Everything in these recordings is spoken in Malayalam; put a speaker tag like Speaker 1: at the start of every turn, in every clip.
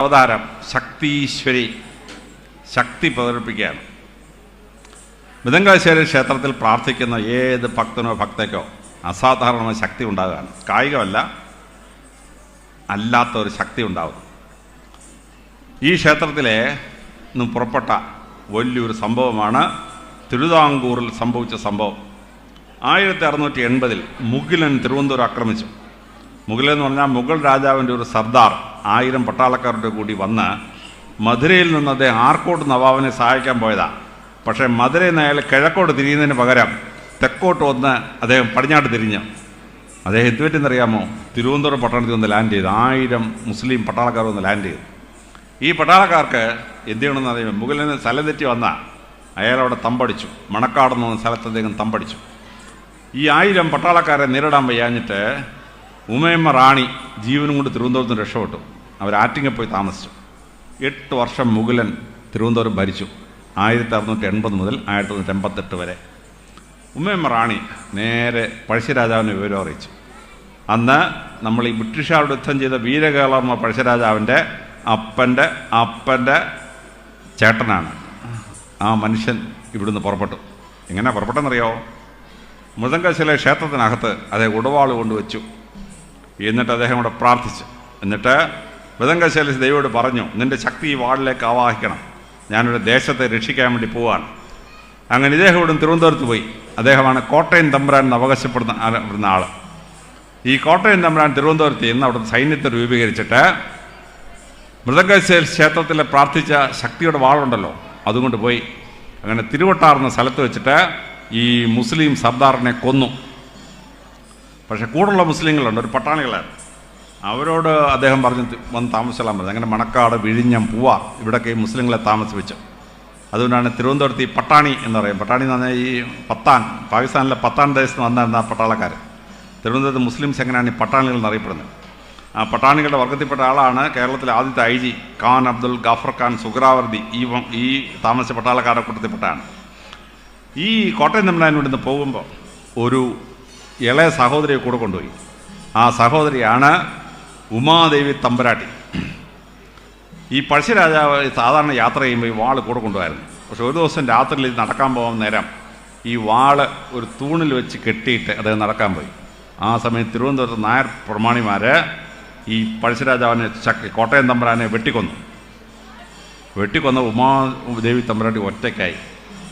Speaker 1: അവതാരം ശക്തീശ്വരി, ശക്തി പ്രകടിപ്പിക്കുകയാണ്. മൃദംഗാശ്വരി ക്ഷേത്രത്തിൽ പ്രാർത്ഥിക്കുന്ന ഏത് ഭക്തനോ ഭക്തയ്ക്കോ അസാധാരണമായ ശക്തി ഉണ്ടാകുകയാണ്. കായികമല്ല, അല്ലാത്ത ഒരു ശക്തി ഉണ്ടാകും. ഈ ക്ഷേത്രത്തിലെ നിന്നും പുറപ്പെട്ട വലിയൊരു സംഭവമാണ് തിരുവിതാംകൂറിൽ സംഭവിച്ച സംഭവം. 1680 മുഗളൻ തിരുവനന്തപുരം ആക്രമിച്ചു. മുഗളൻ എന്ന് പറഞ്ഞാൽ മുഗൾ രാജാവിൻ്റെ ഒരു സർദാർ 1000 പട്ടാളക്കാരുടെ കൂടി വന്ന് മധുരയിൽ നിന്ന് അദ്ദേഹം ആർക്കോട്ട് നവാബിനെ സഹായിക്കാൻ പോയതാണ്. പക്ഷേ മധുരയിൽ നിന്ന് അയാൾ കിഴക്കോട്ട് തിരിയുന്നതിന് പകരം തെക്കോട്ട് വന്ന് അദ്ദേഹം പടിഞ്ഞാട്ട് തിരിഞ്ഞു. അദ്ദേഹം എന്തുപറ്റെന്നറിയാമോ? തിരുവനന്തപുരം പട്ടണത്തിൽ വന്ന് ലാൻഡ് ചെയ്തു. 1000 മുസ്ലിം പട്ടാളക്കാർ വന്ന് ലാൻഡ് ചെയ്തു. ഈ പട്ടാളക്കാർക്ക് എന്ത് ചെയ്യണമെന്ന് അറിയാമോ? മുഗളിന് സ്ഥലം തെറ്റി വന്ന അയാളവിടെ തമ്പടിച്ചു. മണക്കാടെന്ന് സ്ഥലത്ത് അദ്ദേഹം തമ്പടിച്ചു. ഈ 1000 പട്ടാളക്കാരെ നേരിടാൻ വയ്യാഞ്ഞിട്ട് ഉമയമ്മ റാണി ജീവനും കൊണ്ട് തിരുവനന്തപുരത്ത് നിന്ന് രക്ഷപ്പെട്ടു. അവർ ആറ്റിങ്ങൽ പോയി താമസിച്ചു. 8 വർഷം മുഗളൻ തിരുവനന്തപുരം ഭരിച്ചു. 1680 മുതൽ 1988 വരെ. ഉമയമ്മ റാണി നേരെ പഴശ്ശിരാജാവിനെ വിവരം അറിയിച്ചു. അന്ന് നമ്മൾ ഈ ബ്രിട്ടീഷുകാരോട് യുദ്ധം ചെയ്ത വീരകേളർമ്മ പഴശ്ശിരാജാവിൻ്റെ അപ്പൻ്റെ ചേട്ടനാണ്. ആ മനുഷ്യൻ ഇവിടുന്ന് പുറപ്പെട്ടു. എങ്ങനെ പുറപ്പെട്ടെന്നറിയാമോ? മൃദംഗശില ക്ഷേത്രത്തിനകത്ത് അദ്ദേഹം ഉടവാൾ കൊണ്ടുവച്ചു. എന്നിട്ട് അദ്ദേഹം ഇവിടെ പ്രാർത്ഥിച്ചു. എന്നിട്ട് മൃദംഗശൈലി ദൈവോട് പറഞ്ഞു, നിൻ്റെ ശക്തി ഈ വാളിലേക്ക് ആവാഹിക്കണം, ഞാനൊരു ദേശത്തെ രക്ഷിക്കാൻ വേണ്ടി പോവാണ്. അങ്ങനെ ഇദ്ദേഹം ഇവിടുന്ന് തിരുവനന്തപുരത്ത് പോയി. അദ്ദേഹമാണ് കോട്ടയം തമ്പുരാൻ എന്ന് അവകാശപ്പെടുന്ന ആൾ. ഈ കോട്ടയം തമ്പുരാൻ തിരുവനന്തപുരത്ത് ഇന്ന് അവിടുത്തെ സൈന്യത്തെ രൂപീകരിച്ചിട്ട് മൃദംഗശൈലി ക്ഷേത്രത്തിൽ പ്രാർത്ഥിച്ച ശക്തിയുടെ വാളുണ്ടല്ലോ അതുകൊണ്ട് പോയി. അങ്ങനെ തിരുവട്ടാർന്ന സ്ഥലത്ത് വെച്ചിട്ട് ഈ മുസ്ലിം സർദാറിനെ കൊന്നു. പക്ഷെ കൂടുള്ള മുസ്ലിങ്ങളുണ്ട്, ഒരു പട്ടാണികളാണ്. അവരോട് അദ്ദേഹം പറഞ്ഞ് വന്ന് താമസിച്ചാൽ മതി. അങ്ങനെ മണക്കാട്, വിഴിഞ്ഞം, പൂവാർ ഇവിടെയൊക്കെ ഈ മുസ്ലിങ്ങളെ താമസിപ്പിച്ചു. അതുകൊണ്ടാണ് തിരുവനന്തപുരത്ത് ഈ പട്ടാണി എന്ന് പറയും. പട്ടാണി എന്ന് പറഞ്ഞാൽ ഈ പത്താൻ, പാകിസ്ഥാനിലെ പത്താൻ ദേശത്ത് വന്നിരുന്ന ആ പട്ടാളക്കാർ. തിരുവനന്തപുരത്ത് മുസ്ലിംസ് എങ്ങനെയാണ് ഈ പട്ടാണികൾ എന്നറിയപ്പെടുന്നത്. ആ പട്ടാണികളുടെ വർഗത്തിൽപ്പെട്ട ആളാണ് കേരളത്തിലെ ആദ്യത്തെ IG ഖാൻ അബ്ദുൽ ഗാഫർ ഖാൻ സുഹ്റാവർദി. ഈ താമസിച്ച പട്ടാളക്കാരുടെ കൂട്ടത്തിൽപ്പെട്ടാണ്. ഈ കോട്ടയം തമ്പുരാൻ ഇവിടുന്ന് പോകുമ്പോൾ ഒരു ഇളയ സഹോദരിയെ കൂടെ കൊണ്ടുപോയി. ആ സഹോദരിയാണ് ഉമാദേവി തമ്പുരാട്ടി. ഈ പഴശ്ശിരാജാവ് സാധാരണ യാത്ര ചെയ്യുമ്പോൾ ഈ വാള് കൂടെ കൊണ്ടുപോയിരുന്നു. പക്ഷെ ഒരു ദിവസം രാത്രിയിൽ നടക്കാൻ പോകാൻ നേരം ഈ വാള് ഒരു തൂണിൽ വെച്ച് കെട്ടിയിട്ട് അദ്ദേഹം നടക്കാൻ പോയി. ആ സമയത്ത് തിരുവനന്തപുരത്ത് നായർ പ്രമാണിമാർ ഈ പഴശ്ശിരാജാവിനെ കോട്ടയം തമ്പുരാനെ വെട്ടിക്കൊന്ന ഉമാദേവി തമ്പുരാട്ടി ഒറ്റയ്ക്കായി.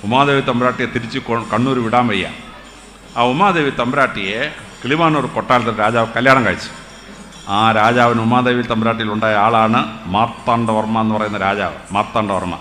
Speaker 1: ഉമാദേവി തമ്പുരാട്ടിയെ തിരിച്ച് കണ്ണൂർ വിടാൻ വയ്യ. ആ ഉമാദേവി തമ്പുരാട്ടിയെ കിളിമാനൂർ കൊട്ടാരത്തിൽ രാജാവ് കല്യാണം കഴിച്ചു. ആ രാജാവിന് ഉമാദേവി തമ്പുരാട്ടിയിലുണ്ടായ ആളാണ് മാർത്താണ്ഡവർമ്മ എന്ന് പറയുന്ന രാജാവ്. മാർത്താണ്ഡവർമ്മ